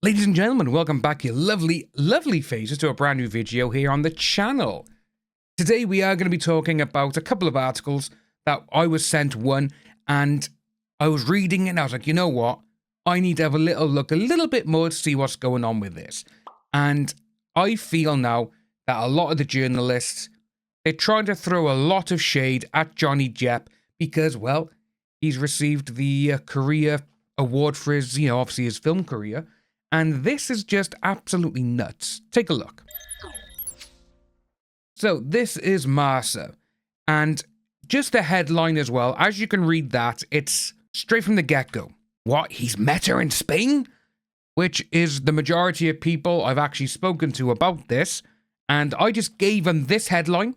Ladies and gentlemen, welcome back, you lovely, lovely faces, to a brand new video here on the channel. Today we are going to be talking about a couple of articles that I was sent one, and I was reading it and I was like, you know what? I need to have a little look, a little bit more to see what's going on with this. And I feel now that a lot of the journalists, they're trying to throw a lot of shade at Johnny Depp because, well, he's received the career award for his, obviously his film career. And this is just absolutely nuts. Take a look. So this is Marcia. And just the headline as well, as you can read that, it's straight from the get-go. What, he's met her in Spain? Which is the majority of people I've actually spoken to about this. And I just gave him this headline.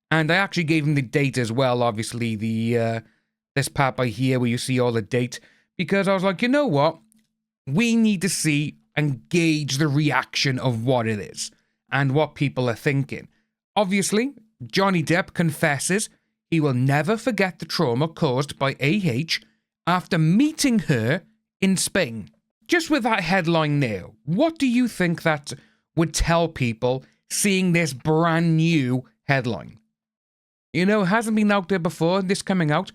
And I actually gave him the date as well, obviously, the this part by here where you see all the date. Because I was like, you know what? We need to see and gauge the reaction of what it is and what people are thinking. Obviously, Johnny Depp confesses he will never forget the trauma caused by AH after meeting her in Spain. Just with that headline there, what do you think that would tell people seeing this brand new headline? You know, it hasn't been out there before, this coming out.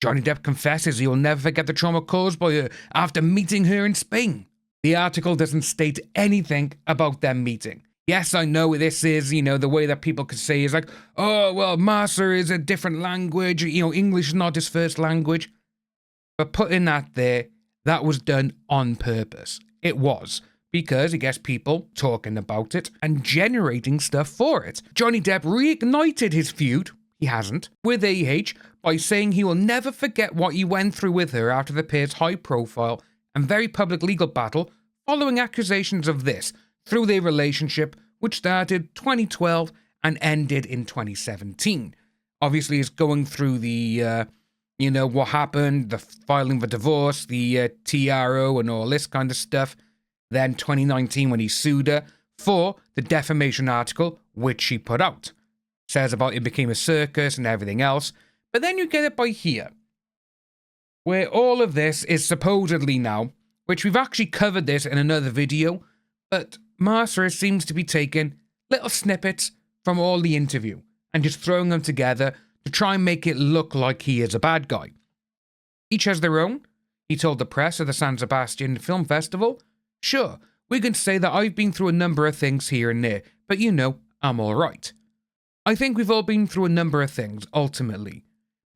Johnny Depp confesses he will never forget the trauma caused by her after meeting her in Spain. The article doesn't state anything about them meeting. Yes, I know this is, the way that people could say is like, oh, well, Marcia is a different language, English is not his first language. But putting that there, that was done on purpose. It was. Because it gets people talking about it and generating stuff for it. Johnny Depp reignited his feud, he hasn't, with AH by saying he will never forget what he went through with her after the pair's high-profile and very public legal battle following accusations of this through their relationship, which started 2012 and ended in 2017. Obviously, it's going through the, what happened, the filing for divorce, the TRO and all this kind of stuff. Then 2019 when he sued her for the defamation article, which she put out. Says about it became a circus and everything else. But then you get it by here, where all of this is supposedly now, which we've actually covered this in another video, but Marcia seems to be taking little snippets from all the interview and just throwing them together to try and make it look like he is a bad guy. Each has their own. He told the press at the San Sabastian Film Festival, sure, we can say that I've been through a number of things here and there, but I'm alright. I think we've all been through a number of things, ultimately.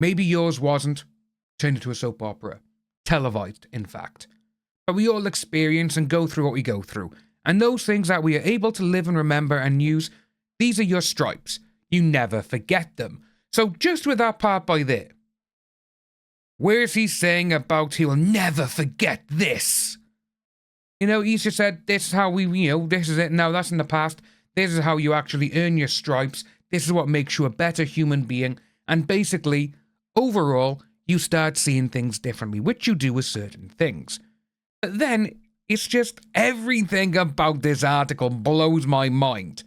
Maybe yours wasn't. Turned into a soap opera. Televised, in fact. But we all experience and go through what we go through. And those things that we are able to live and remember and use, these are your stripes. You never forget them. So just with that part by there, where's he saying about he will never forget this? He's just said, this is how we, this is it. Now that's in the past. This is how you actually earn your stripes. This is what makes you a better human being. And basically, overall, you start seeing things differently, which you do with certain things. But then, it's just everything about this article blows my mind.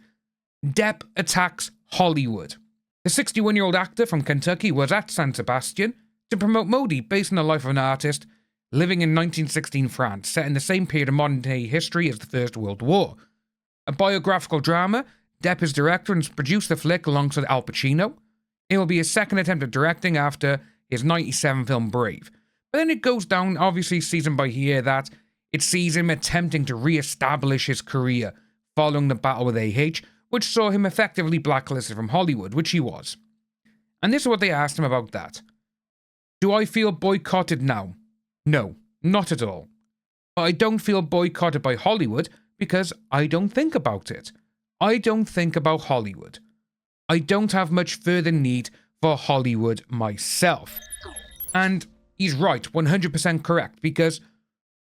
Depp attacks Hollywood. The 61-year-old actor from Kentucky was at San Sabastian to promote Modi, based on the life of an artist living in 1916 France, set in the same period of modern-day history as the First World War. A biographical drama, Depp is director and produced the flick alongside Al Pacino. It will be his second attempt at directing after his 1997 film Brave. But then it goes down, obviously season by here, that it sees him attempting to re-establish his career following the battle with AH, which saw him effectively blacklisted from Hollywood, which he was. And this is what they asked him about that. Do I feel boycotted now? No, not at all. But I don't feel boycotted by Hollywood because I don't think about it. I don't think about Hollywood. I don't have much further need for Hollywood myself. And he's right, 100% correct, because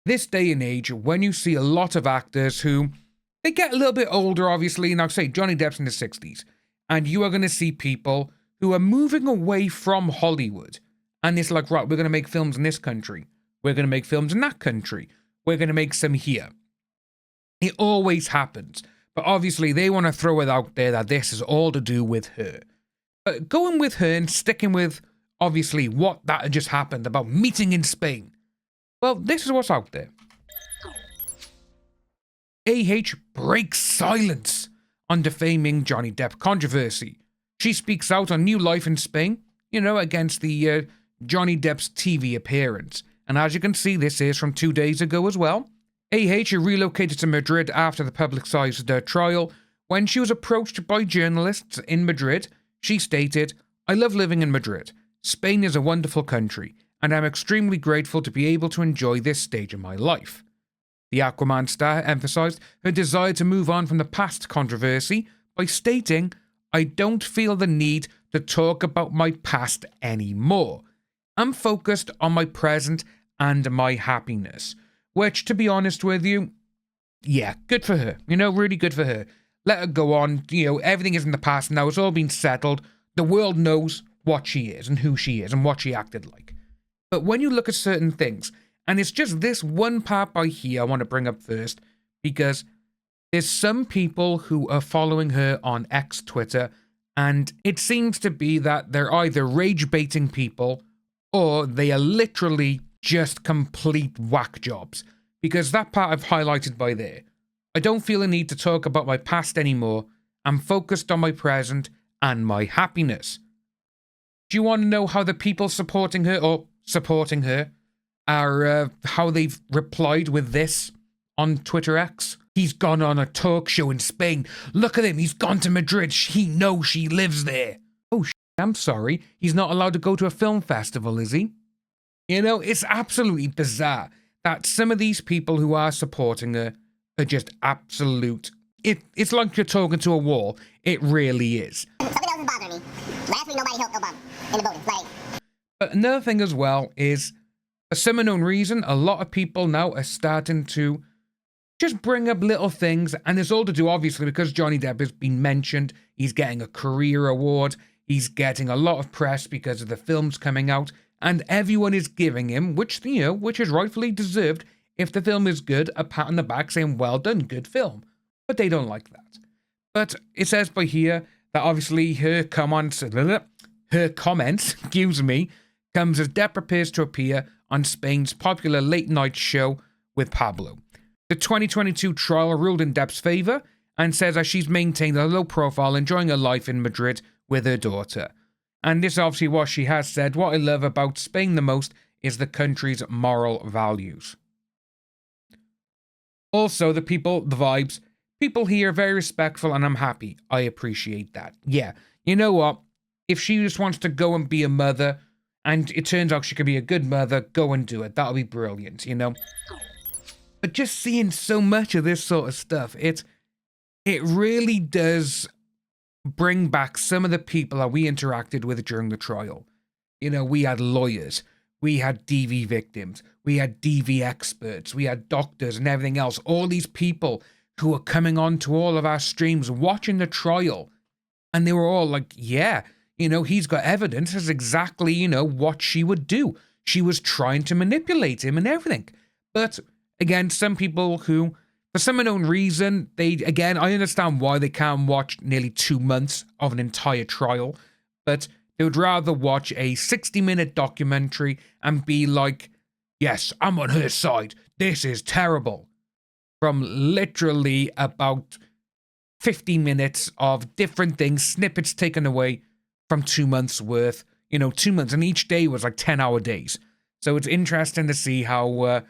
this day and age, when you see a lot of actors who, they get a little bit older, obviously, now say Johnny Depp's in his 60s, and you are going to see people who are moving away from Hollywood, and it's like, right, we're going to make films in this country, we're going to make films in that country, we're going to make some here. It always happens. But obviously, they want to throw it out there that this is all to do with her. But going with her and sticking with, obviously, what that had just happened about meeting in Spain. Well, this is what's out there. AH breaks silence on defaming Johnny Depp controversy. She speaks out on new life in Spain, against the Johnny Depp's TV appearance. And as you can see, this is from 2 days ago as well. AH relocated to Madrid after the publicised trial. When she was approached by journalists in Madrid, she stated, "I love living in Madrid. Spain is a wonderful country, and I'm extremely grateful to be able to enjoy this stage of my life." The Aquaman star emphasised her desire to move on from the past controversy by stating, "I don't feel the need to talk about my past anymore. I'm focused on my present and my happiness." Which, to be honest with you, yeah, good for her. Really good for her. Let her go on. Everything is in the past now. It's all been settled. The world knows what she is and who she is and what she acted like. But when you look at certain things, and it's just this one part by here I want to bring up first, because there's some people who are following her on X Twitter, and it seems to be that they're either rage-baiting people or they are literally just complete whack jobs. Because that part I've highlighted by there. I don't feel a need to talk about my past anymore. I'm focused on my present and my happiness. Do you want to know how the people supporting her are, how they've replied with this on Twitter X? "He's gone on a talk show in Spain. Look at him, he's gone to Madrid. He knows she lives there." Oh, I'm sorry. He's not allowed to go to a film festival, is he? It's absolutely bizarre that some of these people who are supporting her are just absolute. It's like you're talking to a wall. It really is. Something else is bothering me. Last week nobody helped Obama in the voting. But another thing as well is, for some unknown reason, a lot of people now are starting to just bring up little things, and it's all to do, obviously, because Johnny Depp has been mentioned. He's getting a career award. He's getting a lot of press because of the films coming out. And everyone is giving him, which is rightfully deserved, if the film is good, a pat on the back saying, "Well done, good film." But they don't like that. But it says by here that obviously her comments, comes as Depp prepares to appear on Spain's popular late-night show with Pablo. The 2022 trial ruled in Depp's favour and says that she's maintained a low profile, enjoying her life in Madrid with her daughter. And this is obviously what she has said. "What I love about Spain the most is the country's moral values." Also, the vibes. People here are very respectful and I'm happy. I appreciate that. Yeah, you know what? If she just wants to go and be a mother, and it turns out she could be a good mother, go and do it. That'll be brilliant, But just seeing so much of this sort of stuff, it really does bring back some of the people that we interacted with during the trial. We had lawyers, we had DV victims, we had DV experts, we had doctors and everything else. All these people who were coming on to all of our streams watching the trial. And they were all like, yeah, he's got evidence. That's exactly, what she would do. She was trying to manipulate him and everything. But again, some people who, for some unknown reason, I understand why they can't watch nearly 2 months of an entire trial, but they would rather watch a 60-minute documentary and be like, "Yes, I'm on her side. This is terrible." From literally about 50 minutes of different things, snippets taken away from 2 months worth, 2 months, and each day was like 10-hour days. So it's interesting to see how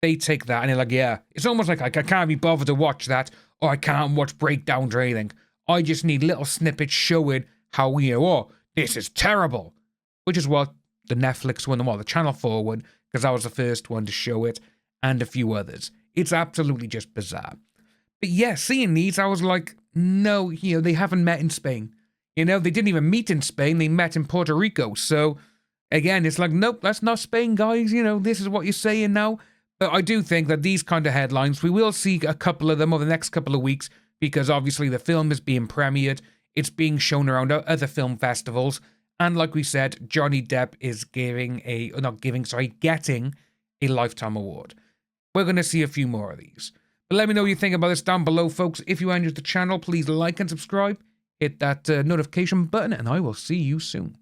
they take that and they're like, yeah, it's almost like I can't be bothered to watch that, or I can't watch breakdowns or anything. I just need little snippets showing how, this is terrible. Which is what the Netflix one, the Channel 4 one, because that was the first one to show it, and a few others. It's absolutely just bizarre. But yeah, seeing these, I was like, no, they haven't met in Spain. They didn't even meet in Spain, they met in Puerto Rico. So, again, it's like, nope, that's not Spain, guys. This is what you're saying now. But I do think that these kind of headlines, we will see a couple of them over the next couple of weeks, because obviously the film is being premiered, it's being shown around other film festivals, and like we said, Johnny Depp is getting a Lifetime Award. We're going to see a few more of these. But let me know what you think about this down below, folks. If you enjoyed the channel, please like and subscribe, hit that notification button, and I will see you soon.